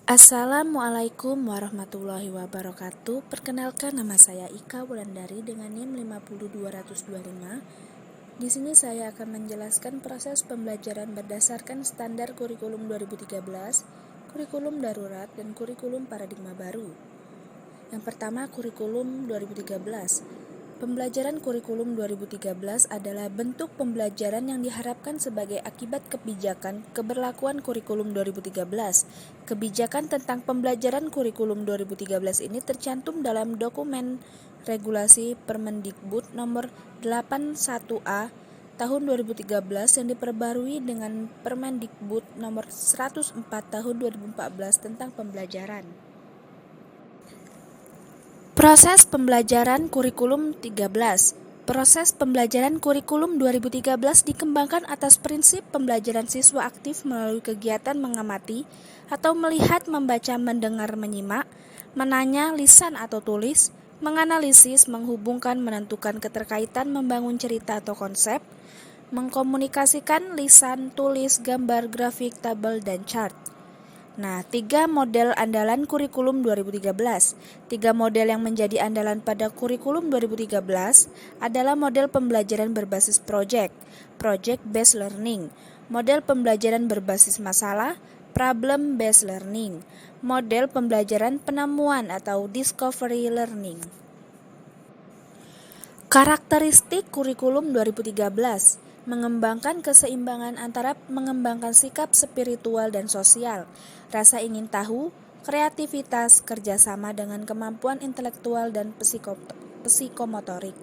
Assalamualaikum warahmatullahi wabarakatuh. Perkenalkan, nama saya Ika Wulandari dengan NIM 50225. Di sini saya akan menjelaskan proses pembelajaran berdasarkan standar kurikulum 2013, kurikulum darurat, dan kurikulum paradigma baru. Yang pertama, kurikulum 2013. Pembelajaran kurikulum 2013 adalah bentuk pembelajaran yang diharapkan sebagai akibat kebijakan keberlakuan kurikulum 2013. Kebijakan tentang pembelajaran kurikulum 2013 ini tercantum dalam dokumen regulasi Permendikbud nomor 81A tahun 2013 yang diperbarui dengan Permendikbud nomor 104 tahun 2014 tentang pembelajaran. Proses pembelajaran kurikulum 13. Proses pembelajaran kurikulum 2013 dikembangkan atas prinsip pembelajaran siswa aktif melalui kegiatan mengamati atau melihat, membaca, mendengar, menyimak, menanya, lisan atau tulis, menganalisis, menghubungkan, menentukan keterkaitan, membangun cerita atau konsep, mengkomunikasikan lisan, tulis, gambar, grafik, tabel, dan chart. Nah, 3 model andalan kurikulum 2013. 3 model yang menjadi andalan pada kurikulum 2013 adalah model pembelajaran berbasis project based learning, model pembelajaran berbasis masalah, problem based learning, model pembelajaran penemuan atau discovery learning. Karakteristik kurikulum 2013: mengembangkan keseimbangan antara mengembangkan sikap spiritual dan sosial, rasa ingin tahu, kreativitas, kerjasama dengan kemampuan intelektual dan psikomotorik.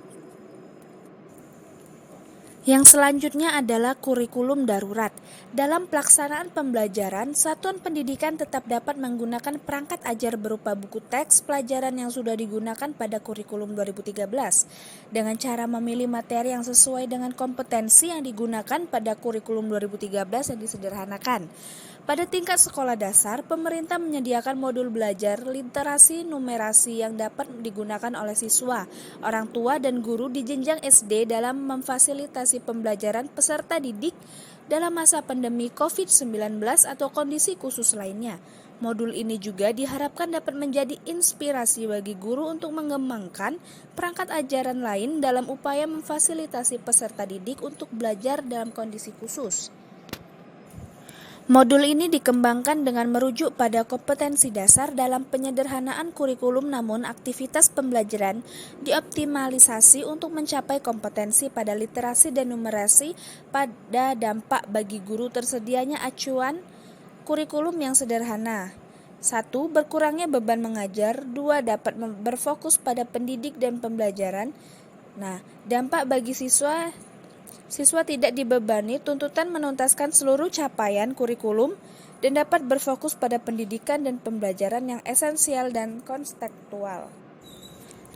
Yang selanjutnya adalah kurikulum darurat. Dalam pelaksanaan pembelajaran, satuan pendidikan tetap dapat menggunakan perangkat ajar berupa buku teks pelajaran yang sudah digunakan pada kurikulum 2013 dengan cara memilih materi yang sesuai dengan kompetensi yang digunakan pada kurikulum 2013 yang disederhanakan. Pada tingkat sekolah dasar, pemerintah menyediakan modul belajar literasi numerasi yang dapat digunakan oleh siswa, orang tua, dan guru di jenjang SD dalam memfasilitasi pembelajaran peserta didik dalam masa pandemi COVID-19 atau kondisi khusus lainnya. Modul ini juga diharapkan dapat menjadi inspirasi bagi guru untuk mengembangkan perangkat ajaran lain dalam upaya memfasilitasi peserta didik untuk belajar dalam kondisi khusus. Modul ini dikembangkan dengan merujuk pada kompetensi dasar dalam penyederhanaan kurikulum, namun aktivitas pembelajaran dioptimalisasi untuk mencapai kompetensi pada literasi dan numerasi. Pada dampak bagi guru tersedianya acuan kurikulum yang sederhana. 1. Berkurangnya beban mengajar. 2. Dapat berfokus pada pendidik dan pembelajaran. Nah, dampak bagi siswa tidak dibebani tuntutan menuntaskan seluruh capaian kurikulum dan dapat berfokus pada pendidikan dan pembelajaran yang esensial dan konstekstual.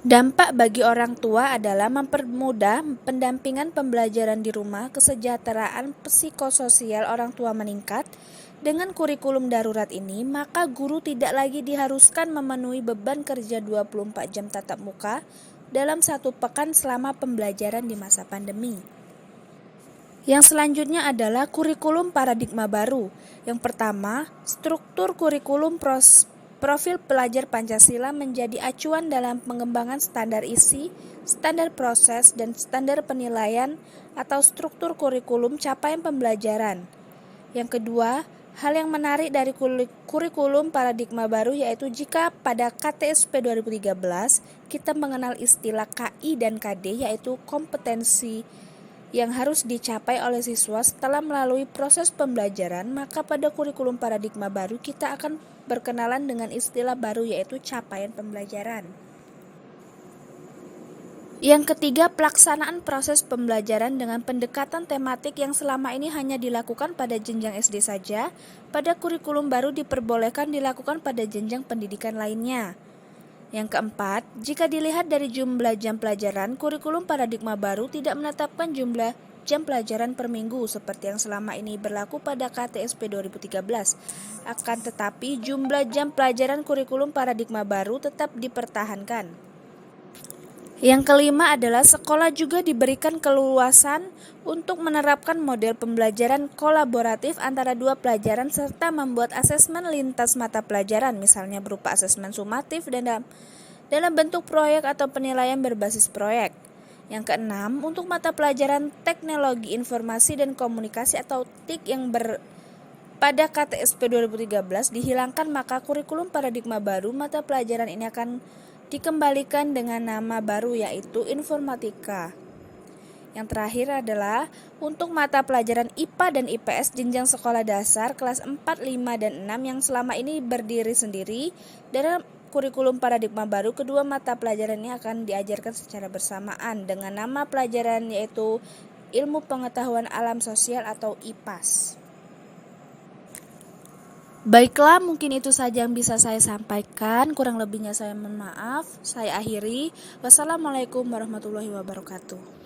Dampak bagi orang tua adalah mempermudah pendampingan pembelajaran di rumah, kesejahteraan psikososial orang tua meningkat. Dengan kurikulum darurat ini, maka guru tidak lagi diharuskan memenuhi beban kerja 24 jam tatap muka dalam 1 pekan selama pembelajaran di masa pandemi. Yang selanjutnya adalah kurikulum paradigma baru. Yang pertama, struktur kurikulum profil pelajar Pancasila menjadi acuan dalam pengembangan standar isi, standar proses, dan standar penilaian atau struktur kurikulum capaian pembelajaran. Yang kedua, hal yang menarik dari kurikulum paradigma baru yaitu jika pada KTSP 2013 kita mengenal istilah KI dan KD, yaitu kompetensi yang harus dicapai oleh siswa setelah melalui proses pembelajaran, maka pada kurikulum paradigma baru kita akan berkenalan dengan istilah baru yaitu capaian pembelajaran. Yang ketiga, pelaksanaan proses pembelajaran dengan pendekatan tematik yang selama ini hanya dilakukan pada jenjang SD saja, pada kurikulum baru diperbolehkan dilakukan pada jenjang pendidikan lainnya. Yang keempat, jika dilihat dari jumlah jam pelajaran, kurikulum paradigma baru tidak menetapkan jumlah jam pelajaran per minggu seperti yang selama ini berlaku pada KTSP 2013. Akan tetapi, jumlah jam pelajaran kurikulum paradigma baru tetap dipertahankan. Yang kelima adalah sekolah juga diberikan keleluasan untuk menerapkan model pembelajaran kolaboratif antara dua pelajaran serta membuat asesmen lintas mata pelajaran, misalnya berupa asesmen sumatif dan dalam bentuk proyek atau penilaian berbasis proyek. Yang keenam, untuk mata pelajaran teknologi informasi dan komunikasi atau TIK yang pada KTSP 2013 dihilangkan, maka kurikulum paradigma baru mata pelajaran ini akan dikembalikan dengan nama baru yaitu informatika. Yang terakhir adalah untuk mata pelajaran IPA dan IPS jenjang sekolah dasar kelas 4, 5, dan 6 yang selama ini berdiri sendiri, dalam kurikulum paradigma baru kedua mata pelajaran ini akan diajarkan secara bersamaan dengan nama pelajaran yaitu Ilmu Pengetahuan Alam Sosial atau IPAS. Baiklah, mungkin itu saja yang bisa saya sampaikan. Kurang lebihnya saya mohon maaf. Saya akhiri. Wassalamualaikum warahmatullahi wabarakatuh.